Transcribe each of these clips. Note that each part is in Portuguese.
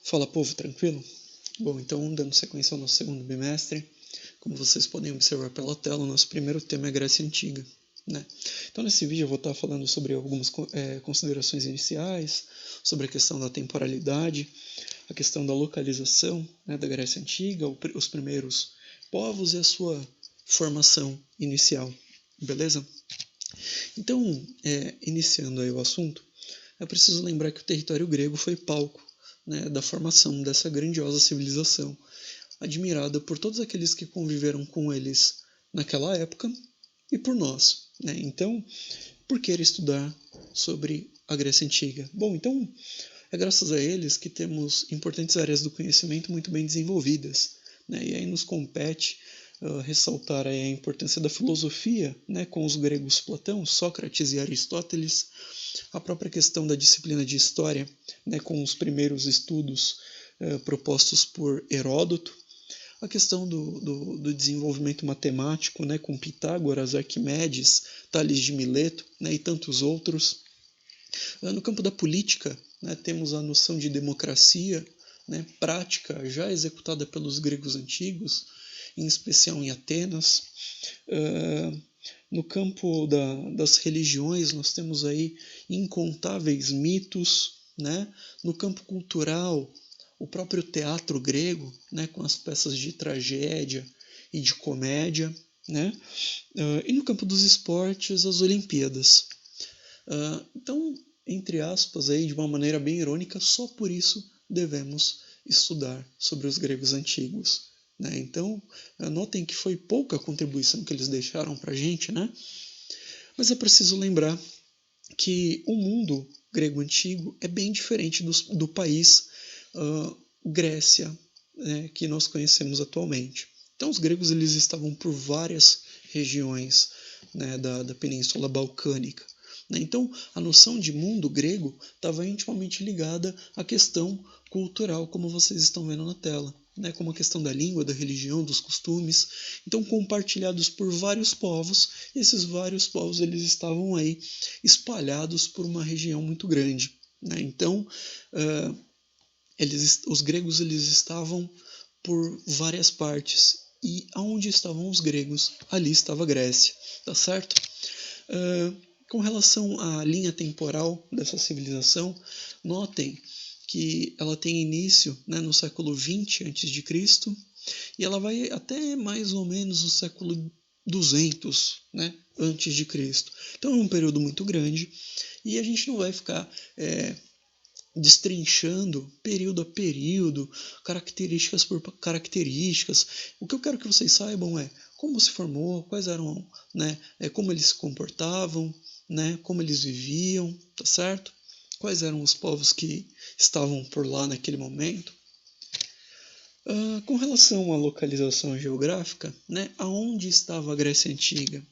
Fala, povo, tranquilo? Bom, então, dando sequência ao nosso segundo bimestre, como vocês podem observar pela tela, o nosso primeiro tema é a Grécia Antiga, né? Então, nesse vídeo eu vou estar falando sobre algumas considerações iniciais, sobre a questão da temporalidade, a questão da localização, né, da Grécia Antiga, os primeiros povos e a sua formação inicial, beleza? Então, iniciando aí o assunto, é preciso lembrar que o território grego foi palco, né, da formação dessa grandiosa civilização, admirada por todos aqueles que conviveram com eles naquela época e por nós, né? Então, por que estudar sobre a Grécia Antiga? Bom, então, é graças a eles que temos importantes áreas do conhecimento muito bem desenvolvidas, né? E aí nos compete ressaltar aí a importância da filosofia, né, com os gregos Platão, Sócrates e Aristóteles, a própria questão da disciplina de história, né, com os primeiros estudos propostos por Heródoto, a questão do desenvolvimento matemático, né, com Pitágoras, Arquimedes, Tales de Mileto, né, e tantos outros. No campo da política, né, temos a noção de democracia, né, prática já executada pelos gregos antigos, em especial em Atenas. No campo das religiões, nós temos aí incontáveis mitos, né? No campo cultural, o próprio teatro grego, né, com as peças de tragédia e de comédia, né? E no campo dos esportes, as Olimpíadas. Então, entre aspas, aí, de uma maneira bem irônica, só por isso devemos estudar sobre os gregos antigos. Né? Então, notem que foi pouca a contribuição que eles deixaram para a gente, né? Mas é preciso lembrar que o mundo grego antigo é bem diferente do país Grécia, né, que nós conhecemos atualmente. Então, os gregos eles estavam por várias regiões, né, da Península Balcânica. Né? Então, a noção de mundo grego estava intimamente ligada à questão cultural, como vocês estão vendo na tela. Né, como a questão da língua, da religião, dos costumes, então compartilhados por vários povos, e esses vários povos eles estavam aí espalhados por uma região muito grande. Né? Então, os gregos eles estavam por várias partes, e aonde estavam os gregos, ali estava a Grécia, tá certo? Com relação à linha temporal dessa civilização, notem que ela tem início, né, no século 20 a.C. e ela vai até mais ou menos o século 200, né, antes de Cristo. Então é um período muito grande e a gente não vai ficar destrinchando período a período, características por características. O que eu quero que vocês saibam é como se formou, quais eram, né, como eles se comportavam, né, como eles viviam, tá certo? Quais eram os povos que estavam por lá naquele momento. Com relação à localização geográfica, né, aonde estava a Grécia Antiga?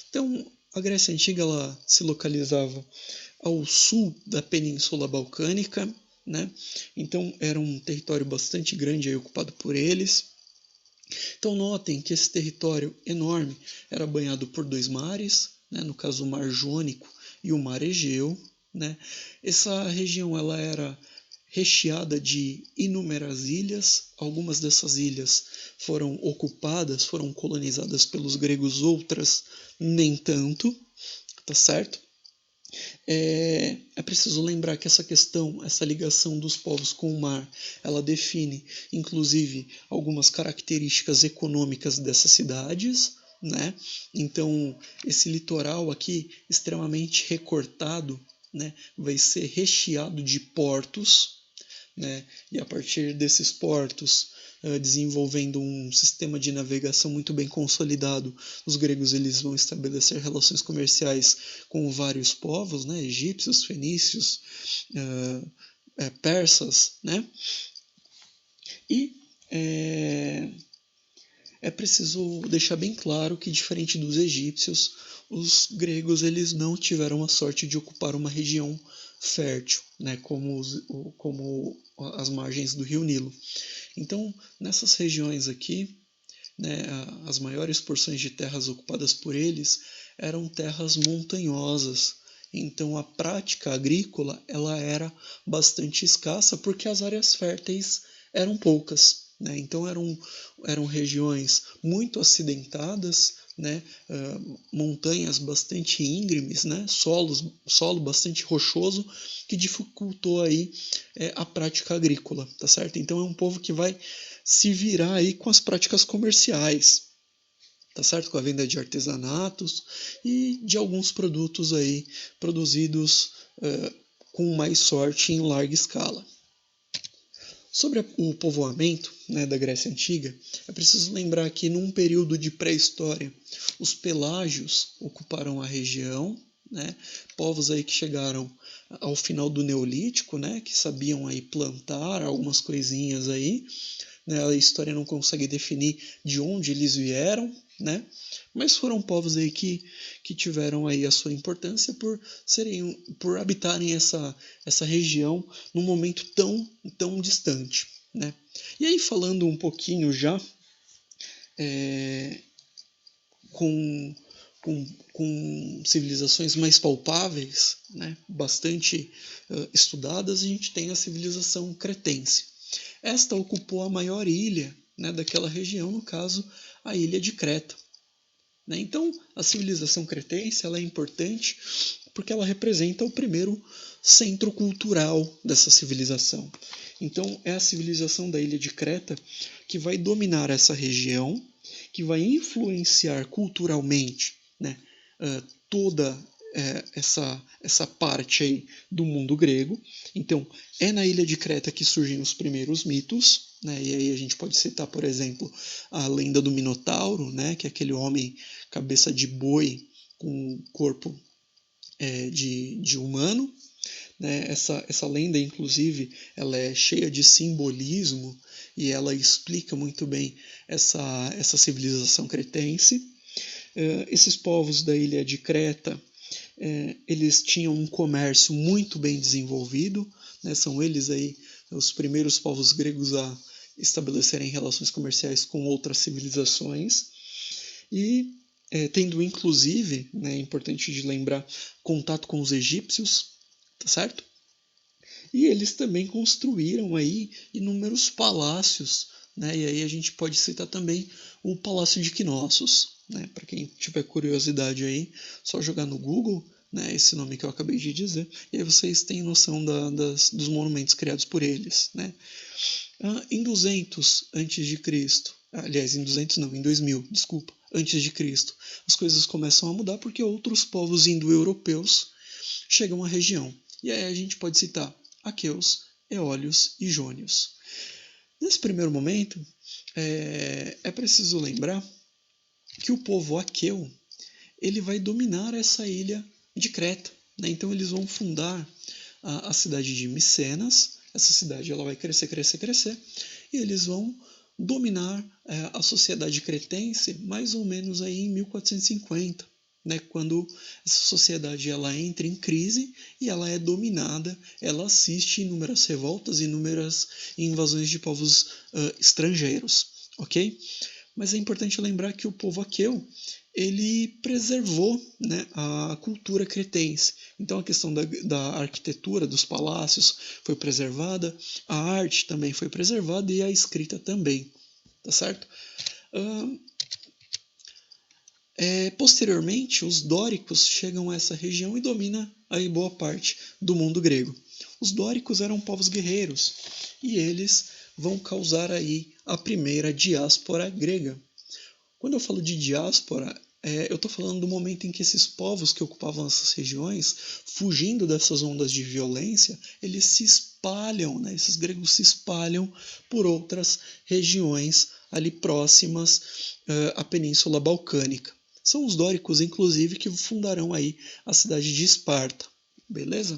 Então, a Grécia Antiga ela se localizava ao sul da Península Balcânica, né? Então era um território bastante grande aí, ocupado por eles. Então notem que esse território enorme era banhado por dois mares, né? No caso o Mar Jônico e o Mar Egeu. Né? Essa região ela era recheada de inúmeras ilhas. Algumas dessas ilhas foram ocupadas, foram colonizadas pelos gregos, outras nem tanto, tá certo? É preciso lembrar que essa questão, essa ligação dos povos com o mar, ela define, inclusive, algumas características econômicas dessas cidades, né? Então, esse litoral aqui, extremamente recortado, né, vai ser recheado de portos, né? E a partir desses portos, desenvolvendo um sistema de navegação muito bem consolidado, os gregos eles vão estabelecer relações comerciais com vários povos, né? Egípcios, fenícios, persas, né? E é preciso deixar bem claro que, diferente dos egípcios, os gregos eles não tiveram a sorte de ocupar uma região fértil, né, como as margens do rio Nilo. Então, nessas regiões aqui, né, as maiores porções de terras ocupadas por eles eram terras montanhosas, Então a prática agrícola ela era bastante escassa porque as áreas férteis eram poucas, né? Então eram regiões muito acidentadas, né? Montanhas bastante íngremes, né? Solo bastante rochoso que dificultou aí a prática agrícola, tá certo? Então é um povo que vai se virar aí com as práticas comerciais, tá certo? Com a venda de artesanatos e de alguns produtos aí produzidos com mais sorte em larga escala. Sobre o povoamento, né, da Grécia Antiga, é preciso lembrar que num período de pré-história, os pelágios ocuparam a região, né, povos aí que chegaram ao final do Neolítico, né, que sabiam aí plantar algumas coisinhas aí, né, a história não consegue definir de onde eles vieram, né, mas foram povos aí que tiveram aí a sua importância por habitarem essa região num momento tão distante, né. E aí falando um pouquinho já com, com civilizações mais palpáveis, né, bastante estudadas, a gente tem a civilização cretense. Esta ocupou a maior ilha, né, daquela região, no caso, a ilha de Creta. Né? Então, a civilização cretense ela é importante porque ela representa o primeiro centro cultural dessa civilização. Então, é a civilização da ilha de Creta que vai dominar essa região, que vai influenciar culturalmente, né, toda essa parte aí do mundo grego. Então, é na ilha de Creta que surgem os primeiros mitos, né? E aí a gente pode citar, por exemplo, a lenda do Minotauro, né? Que é aquele homem cabeça de boi com corpo de humano. Né? Essa lenda, inclusive, ela é cheia de simbolismo e ela explica muito bem essa civilização cretense. Esses povos da ilha de Creta, eles tinham um comércio muito bem desenvolvido, né? São eles aí os primeiros povos gregos a estabelecerem relações comerciais com outras civilizações e tendo inclusive, né, é importante de lembrar, contato com os egípcios, tá certo? E eles também construíram aí inúmeros palácios, né? E aí a gente pode citar também o Palácio de Knossos, né? Para quem tiver curiosidade aí, só jogar no Google, né? Esse nome que eu acabei de dizer, e aí vocês têm noção dos monumentos criados por eles, né? Em 200 antes de Cristo, aliás, em 200 não, em 2000, desculpa, antes de Cristo, as coisas começam a mudar porque outros povos indo-europeus chegam à região. E aí a gente pode citar aqueus, eólios e jônios. Nesse primeiro momento, é preciso lembrar que o povo aqueu ele vai dominar essa ilha de Creta. Né? Então eles vão fundar a cidade de Micenas. Essa cidade ela vai crescer, e eles vão dominar a sociedade cretense mais ou menos aí em 1450. Né, quando essa sociedade ela entra em crise e ela é dominada, ela assiste inúmeras revoltas, inúmeras invasões de povos estrangeiros, ok? Mas é importante lembrar que o povo aqueu ele preservou, né, a cultura cretense. Então a questão da arquitetura, dos palácios foi preservada, a arte também foi preservada e a escrita também, tá certo? Posteriormente, os dóricos chegam a essa região e dominam aí boa parte do mundo grego. Os dóricos eram povos guerreiros e eles vão causar aí a primeira diáspora grega. Quando eu falo de diáspora, eu estou falando do momento em que esses povos que ocupavam essas regiões, fugindo dessas ondas de violência, eles se espalham, né? Esses gregos se espalham por outras regiões ali próximas à Península Balcânica. São os dóricos, inclusive, que fundarão aí a cidade de Esparta, beleza?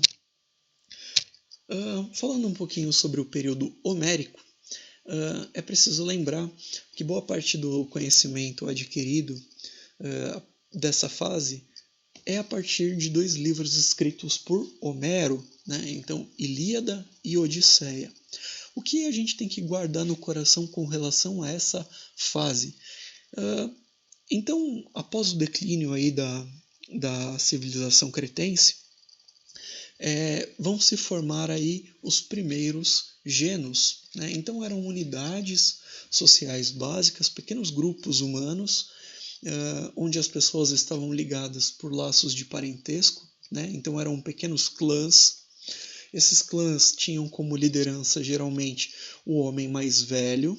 Falando um pouquinho sobre o período homérico, é preciso lembrar que boa parte do conhecimento adquirido dessa fase é a partir de 2 livros escritos por Homero, né? Então, Ilíada e Odisseia. O que a gente tem que guardar no coração com relação a essa fase? Então, após o declínio aí da civilização cretense, vão se formar aí os primeiros genos, né? Então eram unidades sociais básicas, pequenos grupos humanos, onde as pessoas estavam ligadas por laços de parentesco, né? Então eram pequenos clãs. Esses clãs tinham como liderança geralmente o homem mais velho,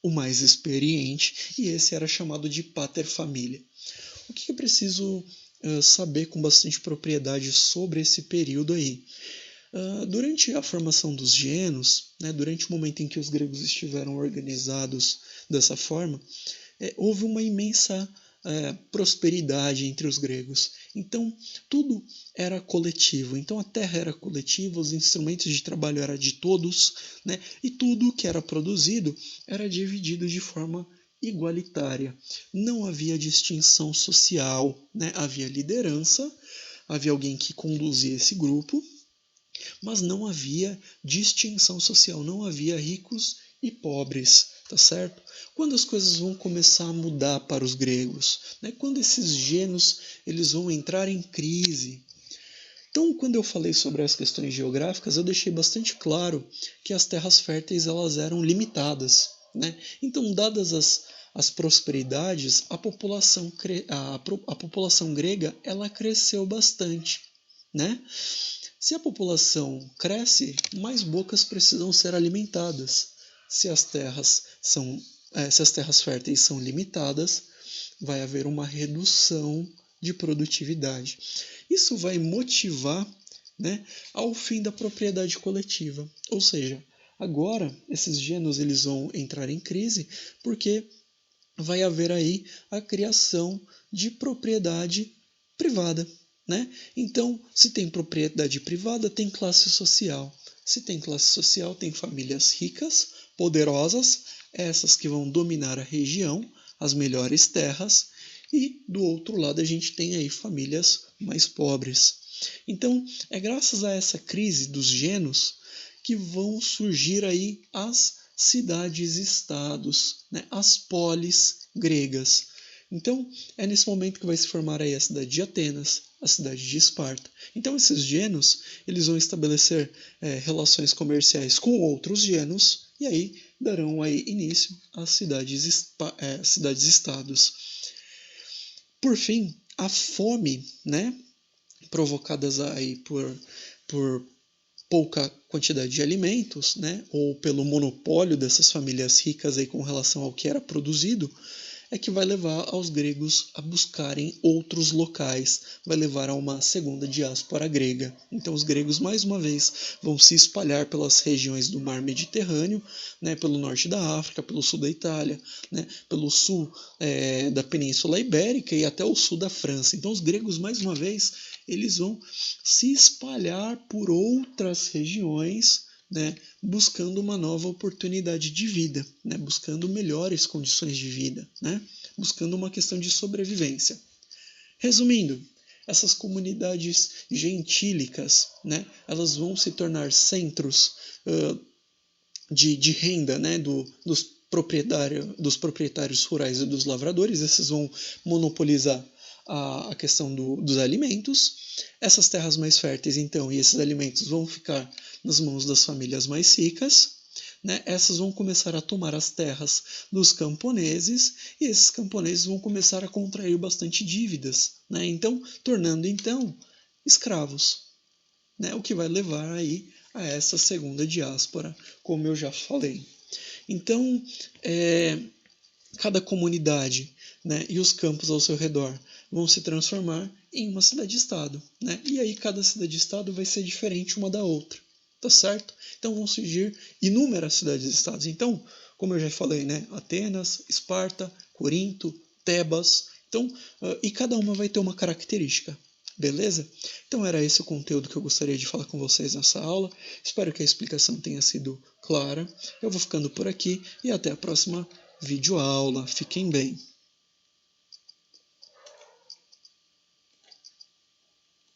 o mais experiente, e esse era chamado de paterfamília. O que é preciso saber com bastante propriedade sobre esse período aí? Durante a formação dos genos, né, durante o momento em que os gregos estiveram organizados dessa forma, houve uma imensa prosperidade entre os gregos. Então, tudo era coletivo. Então, a terra era coletiva, os instrumentos de trabalho eram de todos, né? E tudo que era produzido era dividido de forma igualitária. Não havia distinção social, né? Havia liderança, havia alguém que conduzia esse grupo, mas não havia distinção social, não havia ricos e pobres, tá certo? Quando as coisas vão começar a mudar para os gregos, né? Quando esses genos eles vão entrar em crise. Então, quando eu falei sobre as questões geográficas, eu deixei bastante claro que as terras férteis elas eram limitadas, né? Então, dadas as prosperidades, a população grega ela cresceu bastante, né? Se a população cresce, mais bocas precisam ser alimentadas. Se as terras férteis são limitadas, vai haver uma redução de produtividade. Isso vai motivar, né, ao fim da propriedade coletiva. Ou seja, agora esses genos eles vão entrar em crise porque vai haver aí a criação de propriedade privada. Né? Então, se tem propriedade privada, tem classe social. Se tem classe social, tem famílias ricas, poderosas, essas que vão dominar a região, as melhores terras, e do outro lado a gente tem aí famílias mais pobres. Então, é graças a essa crise dos genos que vão surgir aí as cidades-estados, né? As polis gregas. Então, é nesse momento que vai se formar aí a cidade de Atenas, a cidade de Esparta. Então, esses genos eles vão estabelecer relações comerciais com outros genos e aí darão aí início às cidades-estados. Por fim, a fome, né, provocadas aí por pouca quantidade de alimentos, né, ou pelo monopólio dessas famílias ricas aí com relação ao que era produzido, é que vai levar aos gregos a buscarem outros locais, vai levar a uma segunda diáspora grega. Então os gregos, mais uma vez, vão se espalhar pelas regiões do mar Mediterrâneo, né, pelo norte da África, pelo sul da Itália, né, pelo sul da Península Ibérica e até o sul da França. Então os gregos, mais uma vez, eles vão se espalhar por outras regiões, né, buscando uma nova oportunidade de vida, né, buscando melhores condições de vida, né, buscando uma questão de sobrevivência. Resumindo, essas comunidades gentílicas, né, elas vão se tornar centros de renda, né, dos proprietários rurais e dos lavradores. Esses vão monopolizar a questão dos alimentos. Essas terras mais férteis, então, e esses alimentos vão ficar nas mãos das famílias mais ricas, né? Essas vão começar a tomar as terras dos camponeses e esses camponeses vão começar a contrair bastante dívidas, né? Então, tornando então escravos, né? O que vai levar aí a essa segunda diáspora, como eu já falei. Então, cada comunidade, né, e os campos ao seu redor vão se transformar em uma cidade-estado, né? E aí cada cidade-estado vai ser diferente uma da outra, tá certo? Então vão surgir inúmeras cidades-estados. Então, como eu já falei, né, Atenas, Esparta, Corinto, Tebas. Então, e cada uma vai ter uma característica. Beleza? Então era esse o conteúdo que eu gostaria de falar com vocês nessa aula. Espero que a explicação tenha sido clara. Eu vou ficando por aqui e até a próxima videoaula. Fiquem bem.